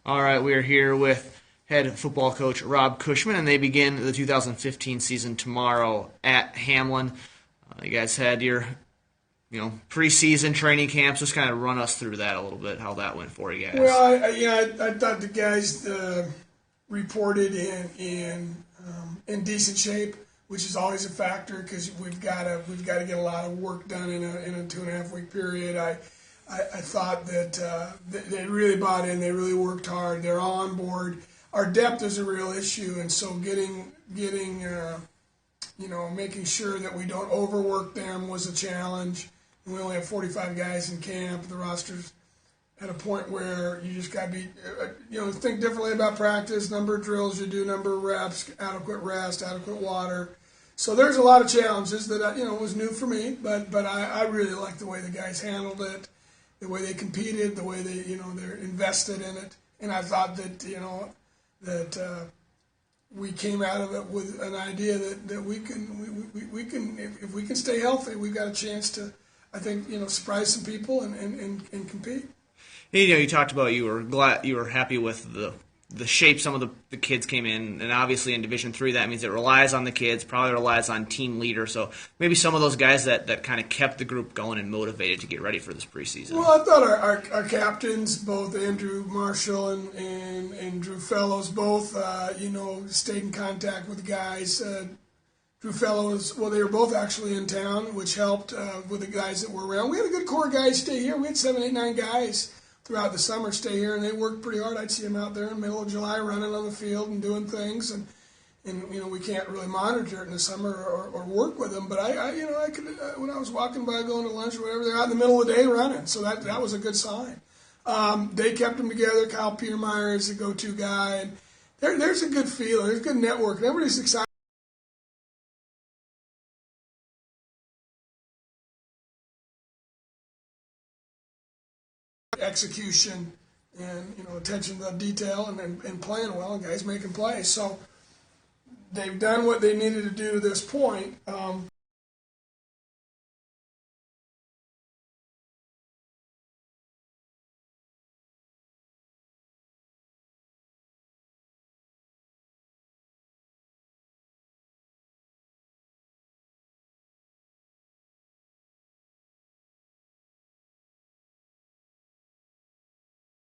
All right, we are here with head football coach Rob Cushman, and they begin the 2015 season tomorrow at Hamlin. You guys had your, preseason training camps. Just kind of run us through that a little bit, how that went for you guys. Well, I thought the guys reported in decent shape, which is always a factor because we've got to get a lot of work done in a 2.5 week period. I thought that they really bought in. They really worked hard. They're all on board. Our depth is a real issue, and so making sure that we don't overwork them was a challenge. We only have 45 guys in camp. The roster's at a point where you just got to be, think differently about practice, number of drills you do, number of reps, adequate rest, adequate water. So there's a lot of challenges that was new for me, but I really like the way the guys handled it, the way they competed, the way they're invested in it, and I thought that we came out of it with an idea that we can if we can stay healthy, we've got a chance to, I think, surprise some people and compete. You talked about you were happy with the shape some of the kids came in, and obviously in Division III that means it relies on the kids, probably relies on team leader. So maybe some of those guys that kind of kept the group going and motivated to get ready for this preseason. Well, I thought our captains, both Andrew Marshall and Drew Fellows, both stayed in contact with the guys. Drew Fellows, they were both actually in town, which helped with the guys that were around. We had a good core of guys stay here. We had 7, 8, 9 guys throughout the summer stay here, and they worked pretty hard. I'd see them out there in the middle of July running on the field and doing things, and we can't really monitor it in the summer or work with them. But I could when I was walking by, going to lunch or whatever, they're out in the middle of the day running, so that was a good sign. They kept them together. Kyle Petermeyer is the go-to guy, and there's a good feeling. There's a good network, and everybody's excited. Execution and attention to detail and playing well, and guys making plays. So they've done what they needed to do to this point.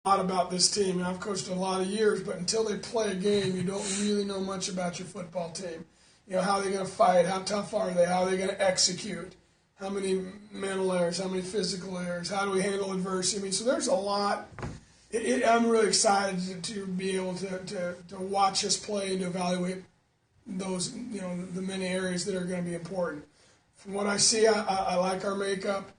A lot about this team, and I've coached a lot of years, but until they play a game, you don't really know much about your football team. How are they going to fight? How tough are they? How are they going to execute? How many mental errors? How many physical errors? How do we handle adversity? So there's a lot. I'm really excited to be able to watch us play and to evaluate those, the many areas that are going to be important. From what I see, I like our makeup.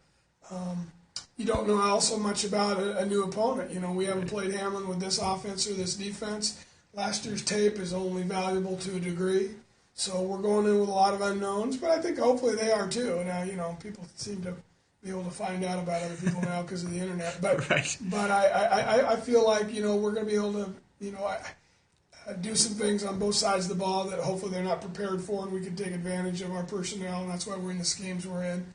You don't know also much about a new opponent. We haven't played Hamlin with this offense or this defense. Last year's tape is only valuable to a degree. So we're going in with a lot of unknowns, but I think hopefully they are too. Now, people seem to be able to find out about other people now because of the internet. But Right. but I feel like, we're going to be able to, do some things on both sides of the ball that hopefully they're not prepared for, and we can take advantage of our personnel, and that's why we're in the schemes we're in.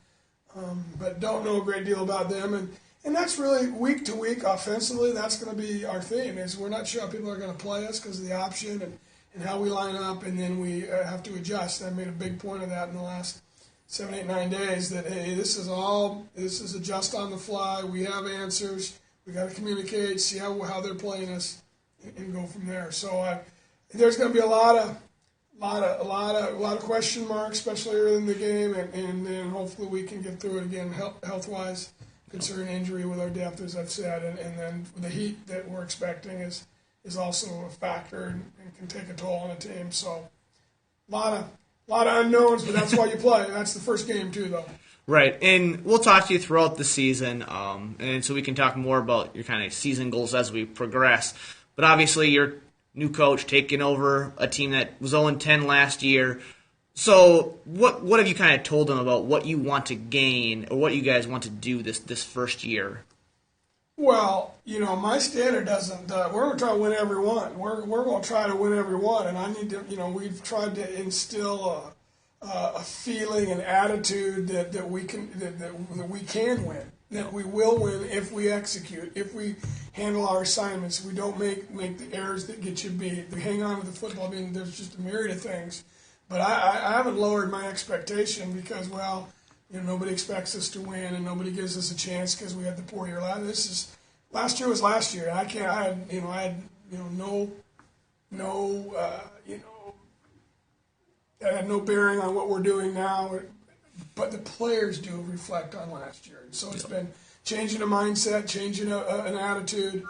But don't know a great deal about them, and that's really week to week offensively. That's going to be our theme. Is we're not sure how people are going to play us because of the option and how we line up, and then we have to adjust. I made a big point of that in the last 7, 8, 9 days. That hey, this is adjust on the fly. We have answers. We got to communicate, see how they're playing us, and go from there. So there's going to be a lot of question marks, especially early in the game, and then hopefully we can get through it again health-wise, considering injury with our depth, as I've said, and then the heat that we're expecting is also a factor and can take a toll on a team. So a lot of unknowns, but that's why you play. That's the first game too, though. Right, and we'll talk to you throughout the season, and so we can talk more about your kind of season goals as we progress. But obviously, you're new coach taking over a team that was 0-10 last year. So what have you kind of told them about what you want to gain or what you guys want to do this first year? Well, my standard doesn't. We're going to try to win every one. We're going to try to win every one, and I need to. We've tried to instill a feeling and attitude that we can win. that we will win if we execute, if we handle our assignments, we don't make the errors that get you beat. We hang on to the football. I mean, there's just a myriad of things. But I haven't lowered my expectation because, well, nobody expects us to win and nobody gives us a chance because we had the poor year. Last year was last year. I had no bearing on what we're doing now. But the players do reflect on last year. And so it's been changing a mindset, changing an attitude.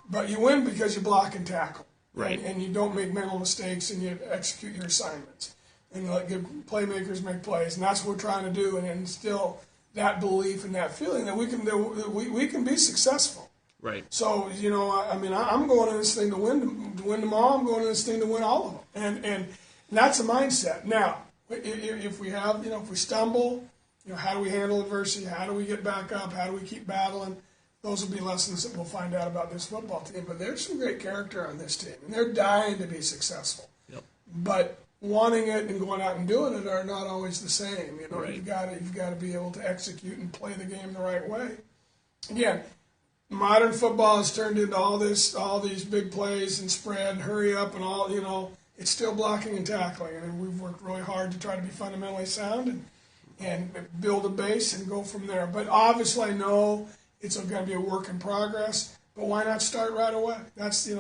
But you win because you block and tackle. Right. And you don't make mental mistakes and you execute your assignments. And you let good playmakers make plays. And that's what we're trying to do and instill that belief and that feeling that we can be successful. Right. So, I'm going in this thing to win tomorrow. I'm going in this thing to win all of them. And that's a mindset. Now, if we have, if we stumble, how do we handle adversity? How do we get back up? How do we keep battling? Those will be lessons that we'll find out about this football team. But there's some great character on this team, and they're dying to be successful. Yep. But wanting it and going out and doing it are not always the same. Right. You've got to be able to execute and play the game the right way. Again, modern football has turned into all these big plays and spread, hurry up and all. It's still blocking and tackling, and we've worked really hard to try to be fundamentally sound and build a base and go from there. But obviously, I know it's going to be a work in progress. But why not start right away? That's the